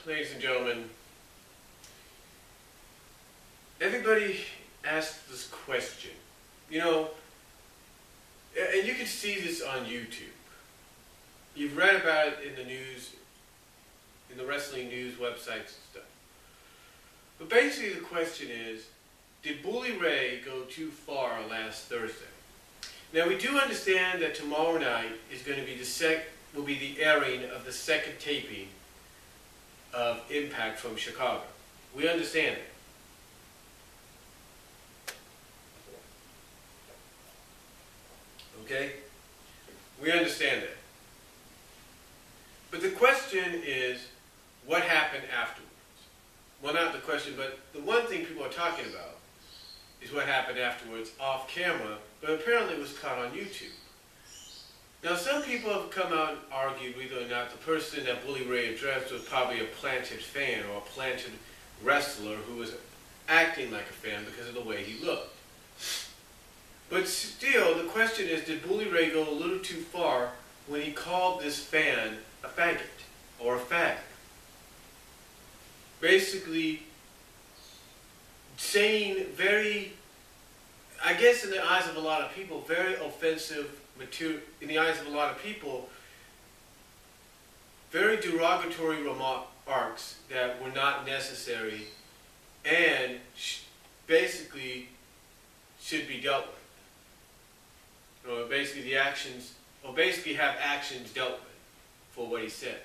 ladies and gentlemen, everybody asks this question, you know, and you can see this on YouTube. You've read about it in the news, in the wrestling news websites and stuff. But basically the question is, did Bully Ray go too far last Thursday? Now we do understand that tomorrow night is going to be will be the airing of the second taping of Impact from Chicago. We understand it. Okay? We understand that. But the question is, what happened afterwards? Well, not the question, but the one thing people are talking about is what happened afterwards off camera, but apparently it was caught on YouTube. Now, some people have come out and argued whether or not the person that Bully Ray addressed was probably a planted fan or a planted wrestler who was acting like a fan because of the way he looked. But still, the question is, did Bully Ray go a little too far when he called this fan a faggot or a fag? Basically, saying very, I guess in the eyes of a lot of people, very offensive material, in the eyes of a lot of people, very derogatory remarks that were not necessary and basically should be dealt with. Or basically the actions, or basically have actions dealt with for what he said.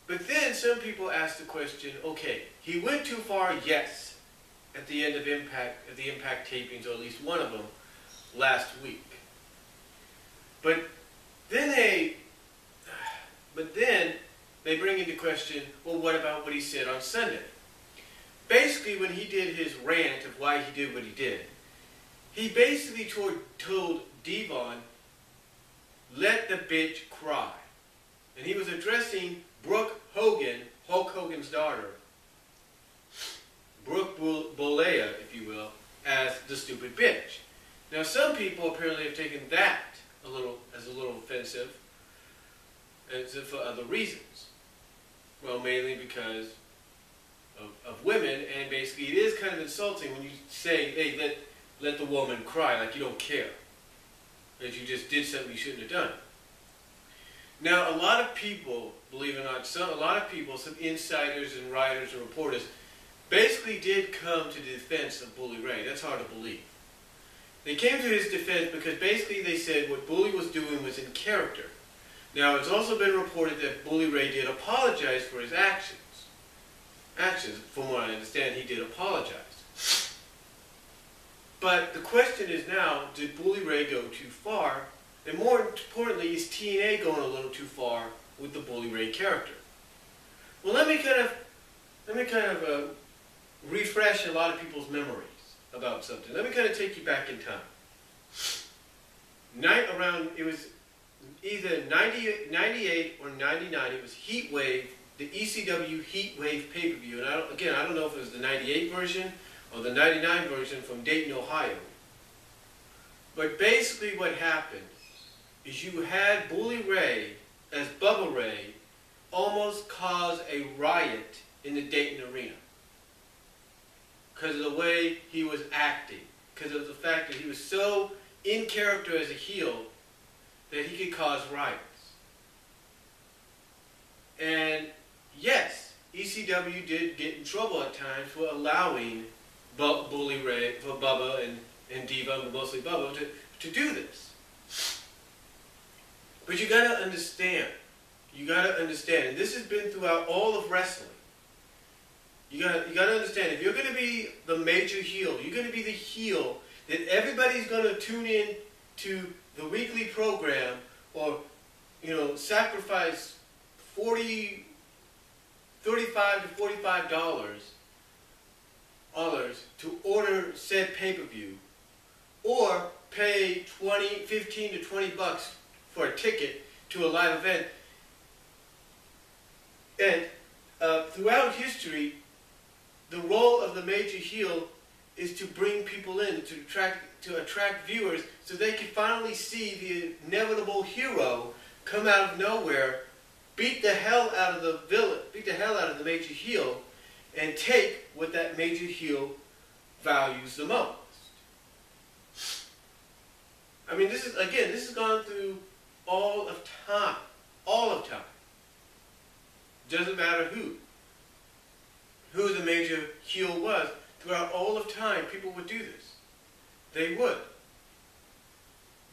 But then some people ask the question, okay, he went too far, yes, at the end of Impact, at the Impact tapings, or at least one of them, last week. But then they bring into question, well, what about what he said on Sunday? Basically, when he did his rant of why he did what he did, he basically told Devon, let the bitch cry. And he was addressing Brooke Hogan, Hulk Hogan's daughter, Brooke Bolea, if you will, as the stupid bitch. Now, some people apparently have taken that as a little offensive, and for other reasons. Well, mainly because of women, and basically it is kind of insulting when you say, hey, let the woman cry, like you don't care, that you just did something you shouldn't have done. Now, a lot of people, believe it or not, a lot of people, some insiders and writers and reporters, basically did come to the defense of Bully Ray. That's hard to believe. They came to his defense because basically they said what Bully was doing was in character. Now, it's also been reported that Bully Ray did apologize for his actions. From what I understand, he did apologize. But the question is now, did Bully Ray go too far? And more importantly, is TNA going a little too far with the Bully Ray character? Well, let me kind of refresh a lot of people's memories about something. Let me kind of take you back in time. It was either 98 or 99. It was Heat Wave, the ECW Heat Wave pay-per-view. And I don't know if it was the 98 version or the 99 version from Dayton, Ohio. But basically what happened is you had Bully Ray, as Bubba Ray, almost cause a riot in the Dayton arena. Because of the way he was acting. Because of the fact that he was so in character as a heel that he could cause riots. And yes, ECW did get in trouble at times for allowing Bully Ray, for Bubba and Diva, but mostly Bubba, to do this. But you gotta understand, and this has been throughout all of wrestling. You gotta understand, if you're gonna be the major heel, you're gonna be the heel that everybody's gonna tune in to the weekly program, or sacrifice $35 to $45 to order said pay-per-view, or pay $15 to $20 for a ticket to a live event. And throughout history, the role of the major heel is to bring people in, to attract viewers, so they can finally see the inevitable hero come out of nowhere, beat the hell out of the villain, beat the hell out of the major heel and take what that major heel values the most. I mean, this has gone through all of time. All of time. Doesn't matter who the major heel was. Throughout all of time, people would do this. They would.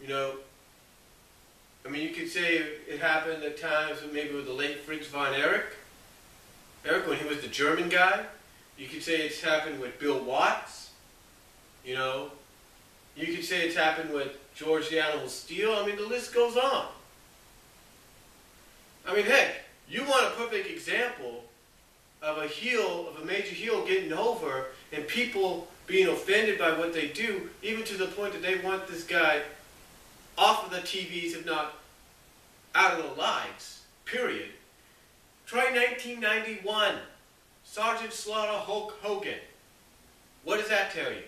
You know, I mean, you could say it happened at times maybe with the late Fritz von Erich. Erich, when he was the German guy. You could say it's happened with Bill Watts. You know, you could say it's happened with George the Animal Steel. I mean, the list goes on. I mean, heck, you want a perfect example of a major heel getting over and people being offended by what they do, even to the point that they want this guy off of the TVs, if not out of the lives, period. Try 1991. Sergeant Slaughter, Hulk Hogan. What does that tell you?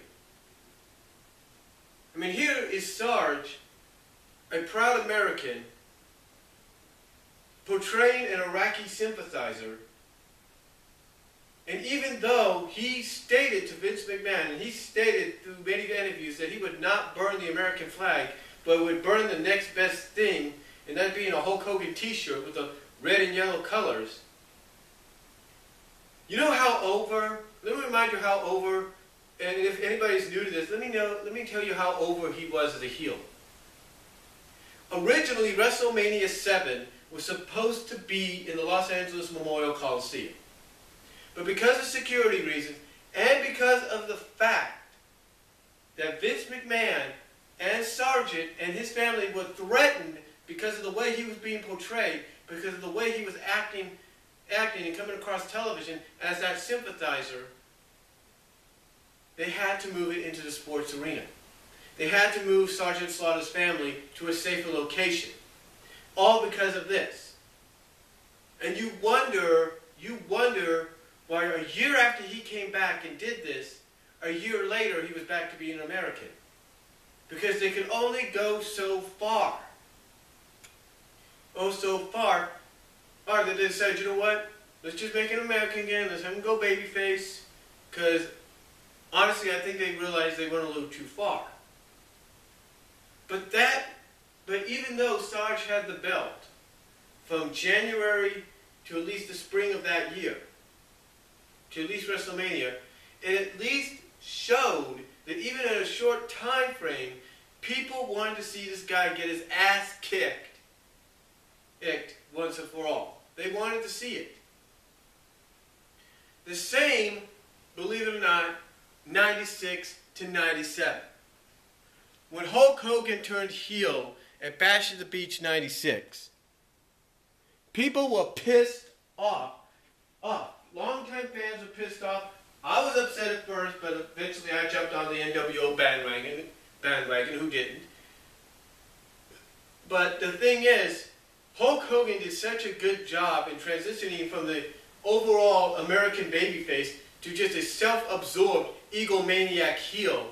I mean, here is Sarge, a proud American, portraying an Iraqi sympathizer. And even though he stated to Vince McMahon, and he stated through many interviews that he would not burn the American flag, but would burn the next best thing, and that being a Hulk Hogan t-shirt with the red and yellow colors. You know how over, let me remind you how over, and if anybody's new to this, let me tell you how over he was as a heel. Originally, WrestleMania 7 was supposed to be in the Los Angeles Memorial Coliseum. But because of security reasons, and because of the fact that Vince McMahon and Sargent and his family were threatened because of the way he was being portrayed, because of the way he was acting and coming across television as that sympathizer, they had to move it into the sports arena. They had to move Sergeant Slaughter's family to a safer location. All because of this. And you wonder why a year after he came back and did this, a year later he was back to being an American. Because they could only go so far. Oh, so far. Or they decided, you know what? Let's just make him American again. Let's have him go babyface. Because, honestly, I think they realized they went a little too far. But even though Sarge had the belt from January to at least the spring of that year, to at least WrestleMania, it at least showed that even in a short time frame, people wanted to see this guy get his ass kicked once and for all. They wanted to see it. The same, believe it or not, 96 to 97. When Hulk Hogan turned heel at Bash at the Beach 96, people were pissed off. Longtime fans were pissed off. I was upset at first, but eventually I jumped on the NWO bandwagon, who didn't? But the thing is, Hulk Hogan did such a good job in transitioning from the overall American babyface to just a self-absorbed egomaniac heel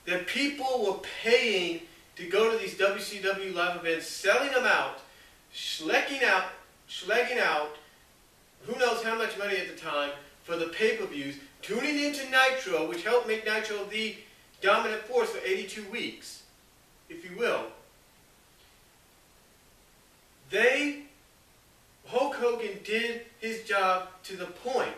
that people were paying to go to these WCW live events, selling them out, schlegging out, who knows how much money at the time for the pay-per-views, tuning into Nitro, which helped make Nitro the dominant force for 82 weeks, if you will. Hulk Hogan did his job to the point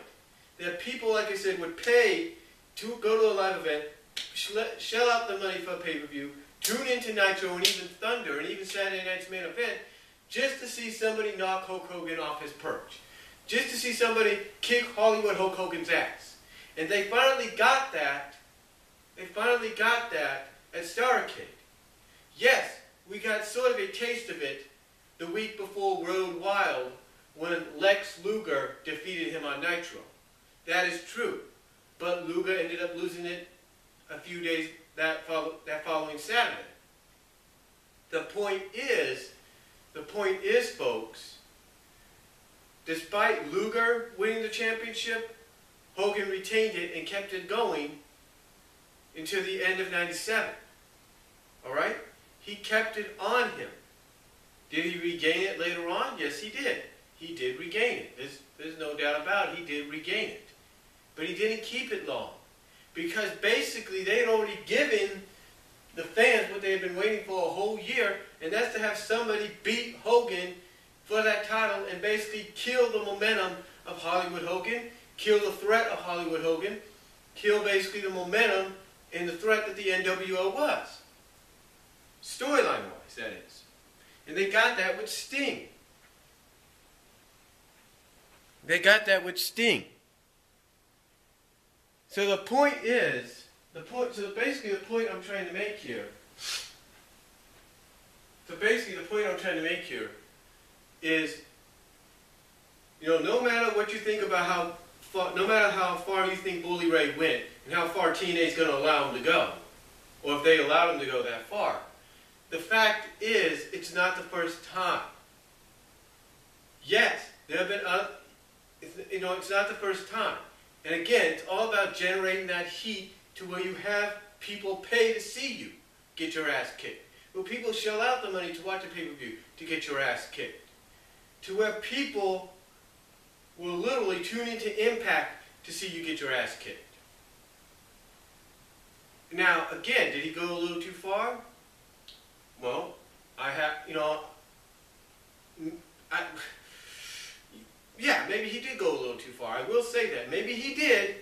that people, like I said, would pay to go to a live event, shell out the money for a pay-per-view, tune into Nitro and even Thunder and even Saturday Night's Main Event just to see somebody knock Hulk Hogan off his perch. Just to see somebody kick Hollywood Hulk Hogan's ass. And they finally got that. They finally got that at Starrcade. Yes, we got sort of a taste of it the week before Road Wild when Lex Luger defeated him on Nitro. That is true. But Luger ended up losing it a few days that following Saturday. The point is, folks, despite Luger winning the championship, Hogan retained it and kept it going until the end of 97. All right? He kept it on him. Did he regain it later on? Yes, he did. he did regain it. There's no doubt about it. He did regain it. But he didn't keep it long. Because basically they had already given the fans what they had been waiting for a whole year, and that's to have somebody beat Hogan for that title and basically kill the momentum of Hollywood Hogan, kill the threat of Hollywood Hogan, kill basically the momentum and the threat that the NWO was. Storyline-wise, that is. And they got that with Sting. They got that with Sting. So the point is, basically the point I'm trying to make here is, no matter what you think about no matter how far you think Bully Ray went and how far TNA is going to allow him to go, or if they allowed him to go that far, the fact is, it's not the first time. Yes, there have been it's not the first time. And again, it's all about generating that heat to where you have people pay to see you get your ass kicked. Where people shell out the money to watch a pay-per-view to get your ass kicked. To where people will literally tune into Impact to see you get your ass kicked. Now, again, did he go a little too far? Well, yeah, maybe he did go a little too far. I will say that. Maybe he did,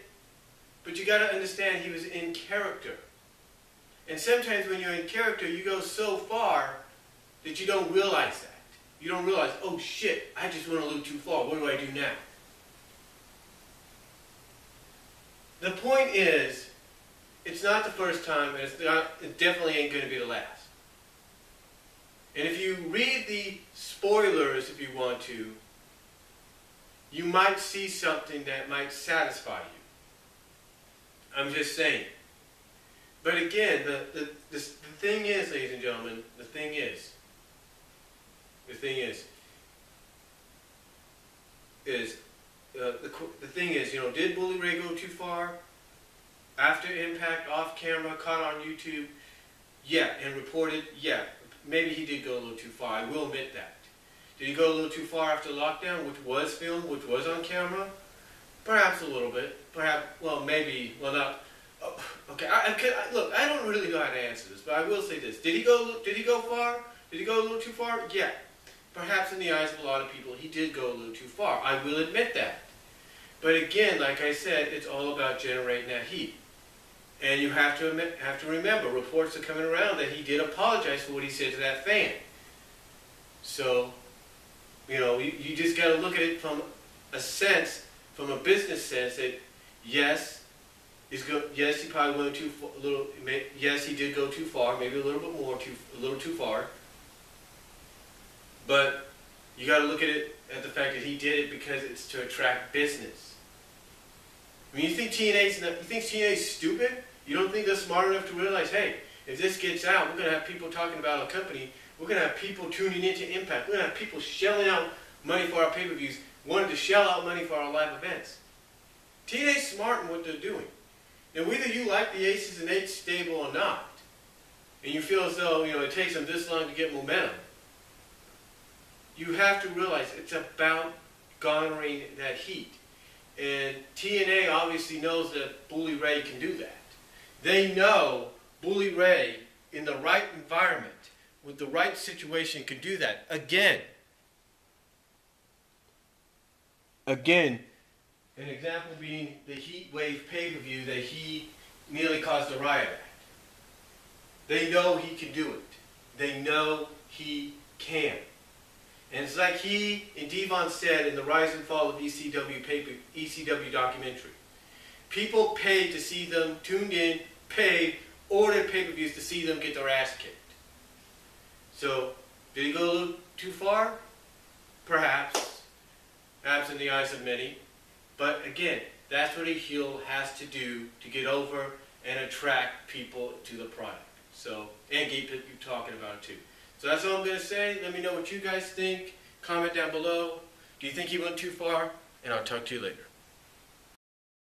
but you got to understand he was in character. And sometimes when you're in character, you go so far that you don't realize that. You don't realize, oh shit, I just went a little too far. What do I do now? The point is, it's not the first time, and it definitely ain't going to be the last. And if you read the spoilers, if you want to, you might see something that might satisfy you. I'm just saying. But again, the thing is, ladies and gentlemen, the thing is, did Bully Ray go too far? After Impact, off camera, caught on YouTube, yeah, and reported, yeah, maybe he did go a little too far. I will admit that. Did he go a little too far after lockdown, which was filmed, which was on camera? Perhaps a little bit. Perhaps, well, maybe, well, not. Oh, okay, look, I don't really know how to answer this, but I will say this. Did he go far? Did he go a little too far? Yeah. Perhaps in the eyes of a lot of people, he did go a little too far. I will admit that. But again, like I said, it's all about generating that heat. And you have to remember, reports are coming around that he did apologize for what he said to that fan. So, you just got to look at it from a sense, from a business sense, that yes, he probably went yes, he did go too far, maybe a little too far. But you got to look at it at the fact that he did it because it's to attract business. I mean, you think TNA's stupid? You don't think they're smart enough to realize, hey, if this gets out, we're going to have people talking about our company. We're going to have people tuning into Impact. We're going to have people shelling out money for our pay-per-views, wanting to shell out money for our live events. TNA's smart in what they're doing. Now, whether you like the Aces and Eights stable or not, and you feel as though, it takes them this long to get momentum, you have to realize it's about garnering that heat. And TNA obviously knows that Bully Ray can do that. They know Bully Ray, in the right environment, with the right situation, can do that. Again, an example being the Heat Wave pay-per-view that he nearly caused a riot at. They know he can do it. They know he can. And it's like he and Devon said in the Rise and Fall of ECW documentary. People paid to see them, tuned in, paid, ordered pay-per-views to see them get their ass kicked. So, did he go a little too far? Perhaps. Perhaps in the eyes of many. But again, that's what a heel has to do to get over and attract people to the product. So, and keep talking about it too. So that's all I'm going to say. Let me know what you guys think. Comment down below. Do you think he went too far? And I'll talk to you later.